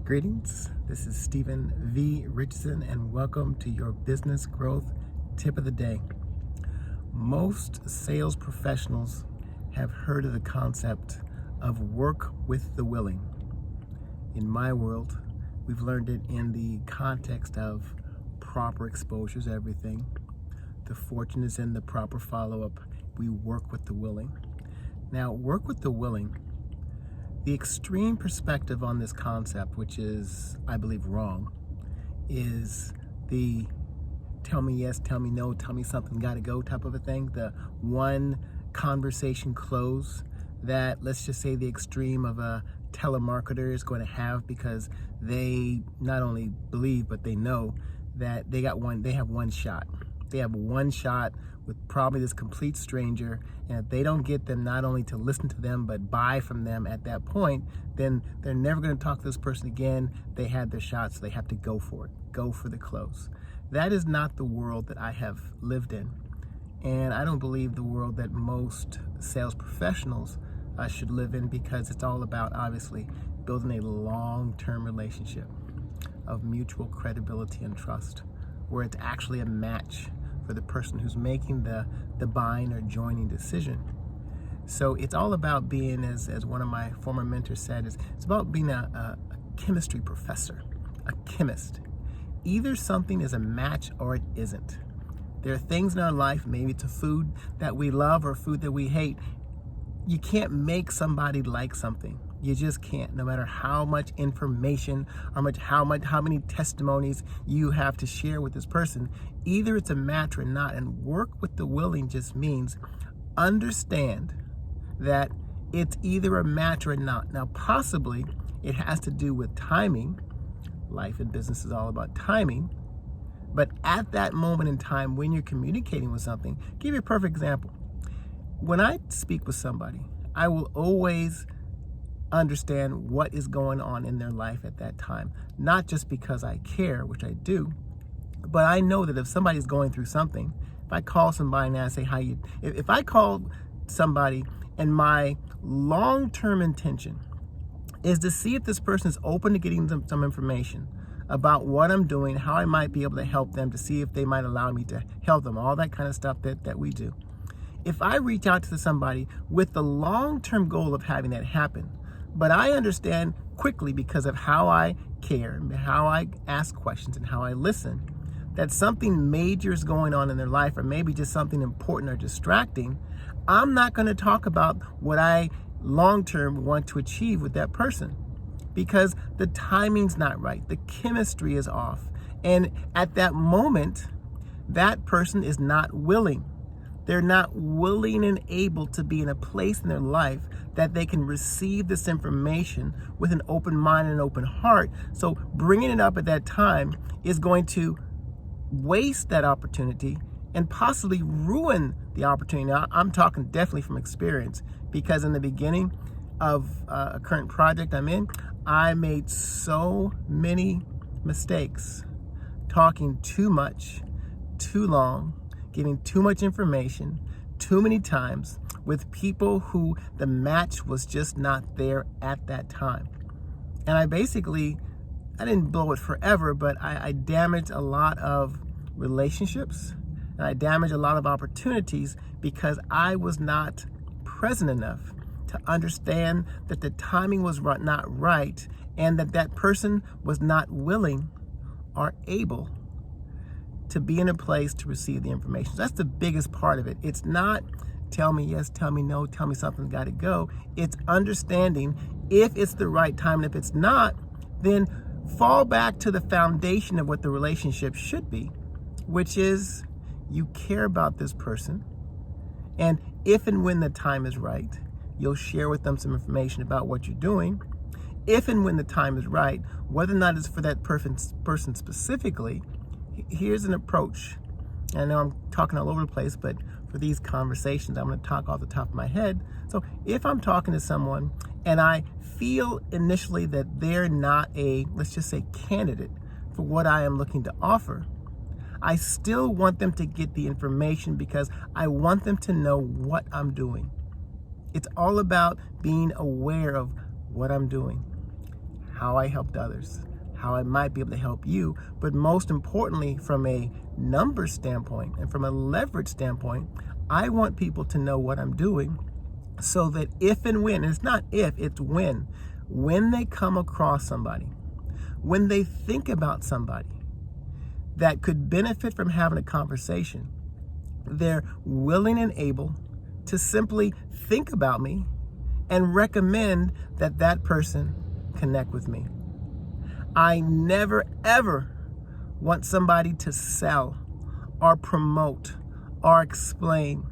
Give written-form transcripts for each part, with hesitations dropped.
Greetings, this is Stephen V. Richardson, and welcome to your business growth tip of the day. Most sales professionals have heard of the concept of work with the willing. In my world, we've learned it in the context of proper exposure is everything. The fortune is in the proper follow-up. We work with the willing. Now, work with the willing. The extreme perspective on this concept, which is, I believe, wrong, is the tell me yes, tell me no, tell me something, gotta go type of a thing. The one conversation close that, let's just say, the extreme of a telemarketer is going to have, because they not only believe, but they know that they have one shot. They have one shot with probably this complete stranger, and if they don't get them not only to listen to them but buy from them at that point, then they're never going to talk to this person again. They had their shot, so they have to go for it, go for the close. That is not the world that I have lived in, and I don't believe the world that most sales professionals should live in, because it's all about, obviously, building a long-term relationship of mutual credibility and trust, where it's actually a match for the person who's making the buying or joining decision. So it's all about being, as one of my former mentors said, it's about being a chemistry professor, a chemist. Either something is a match or it isn't. There are things in our life, maybe it's a food that we love or food that we hate. You can't make somebody like something. You just can't, no matter how much information, how many testimonies you have to share with this person. Either it's a match or not. And work with the willing just means understand that it's either a match or not. Now, possibly it has to do with timing. Life and business is all about timing. But at that moment in time, when you're communicating with something, give you a perfect example. When I speak with somebody, I will always understand what is going on in their life at that time. Not just because I care, which I do, but I know that if somebody's going through something, if I call somebody and I say, if I call somebody and my long-term intention is to see if this person is open to getting them some information about what I'm doing, how I might be able to help them, to see if they might allow me to help them, all that kind of stuff that we do. If I reach out to somebody with the long-term goal of having that happen, but I understand quickly, because of how I care, how I ask questions, and how I listen, that something major is going on in their life, or maybe just something important or distracting, I'm not going to talk about what I long-term want to achieve with that person, because the timing's not right. The chemistry is off. And at that moment, that person is not willing. They're not willing and able to be in a place in their life that they can receive this information with an open mind and an open heart. So bringing it up at that time is going to waste that opportunity and possibly ruin the opportunity. Now, I'm talking definitely from experience, because in the beginning of a current project I'm in, I made so many mistakes, talking too much, too long, giving too much information, too many times, with people who the match was just not there at that time. And I didn't blow it forever, but I damaged a lot of relationships, and I damaged a lot of opportunities, because I was not present enough to understand that the timing was not right, and that person was not willing or able to be in a place to receive the information. So that's the biggest part of it. It's not tell me yes, tell me no, tell me something, got to go. It's understanding if it's the right time, and if it's not, then fall back to the foundation of what the relationship should be, which is you care about this person, and if and when the time is right, you'll share with them some information about what you're doing. If and when the time is right, whether or not it's for that person specifically, here's an approach. I know I'm talking all over the place, but for these conversations, I'm going to talk off the top of my head. So if I'm talking to someone and I feel initially that they're not a, let's just say, candidate for what I am looking to offer, I still want them to get the information, because I want them to know what I'm doing. It's all about being aware of what I'm doing, how I helped others, how I might be able to help you, but most importantly, from a numbers standpoint and from a leverage standpoint, I want people to know what I'm doing so that if and when, and it's not if, it's when they come across somebody, when they think about somebody that could benefit from having a conversation, they're willing and able to simply think about me and recommend that that person connect with me. I never, ever want somebody to sell or promote or explain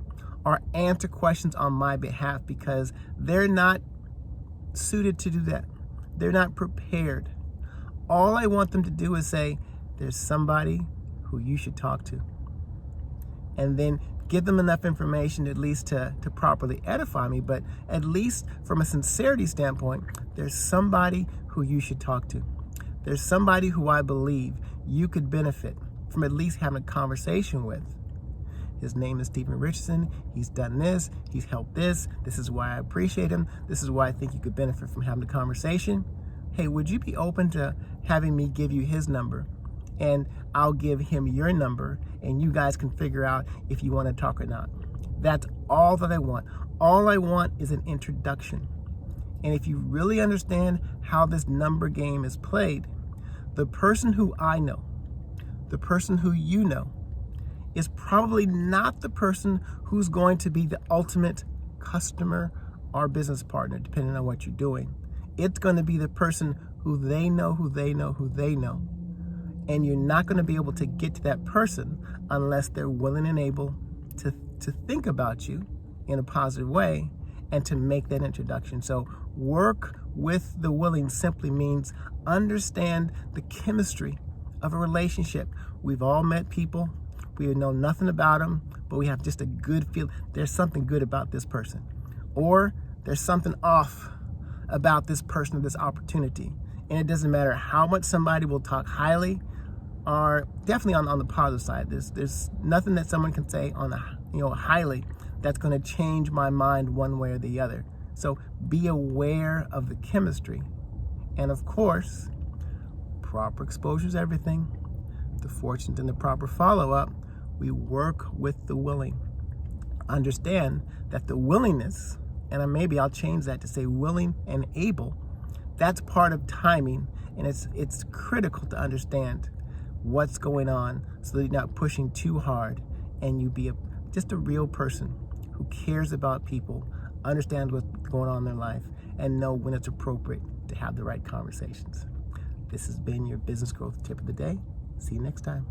or answer questions on my behalf because they're not suited to do that. They're not prepared. All I want them to do is say, there's somebody who you should talk to. And then give them enough information at least to properly edify me, but at least from a sincerity standpoint, there's somebody who you should talk to. There's somebody who I believe you could benefit from at least having a conversation with. His name is Stephen Richardson. He's done this. He's helped this. This is why I appreciate him. This is why I think you could benefit from having a conversation. Hey, would you be open to having me give you his number? And I'll give him your number, and you guys can figure out if you want to talk or not. That's all that I want. All I want is an introduction. And if you really understand how this number game is played, the person who I know, the person who you know, is probably not the person who's going to be the ultimate customer or business partner, depending on what you're doing. It's going to be the person who they know, who they know, who they know. And you're not going to be able to get to that person unless they're willing and able to think about you in a positive way and to make that introduction. So work with the willing simply means understand the chemistry of a relationship. We've all met people. We know nothing about them, but we have just a good feel. There's something good about this person. Or there's something off about this person or this opportunity. And it doesn't matter how much somebody will talk highly or definitely on the positive side. There's nothing that someone can say on highly that's going to change my mind one way or the other. So be aware of the chemistry. And of course, proper exposure is everything. The fortunes and the proper follow-up. We work with the willing. Understand that the willingness, and maybe I'll change that to say willing and able, that's part of timing, and it's critical to understand what's going on so that you're not pushing too hard and you be just a real person who cares about people, understands what's going on in their life, and know when it's appropriate to have the right conversations. This has been your business growth tip of the day. See you next time.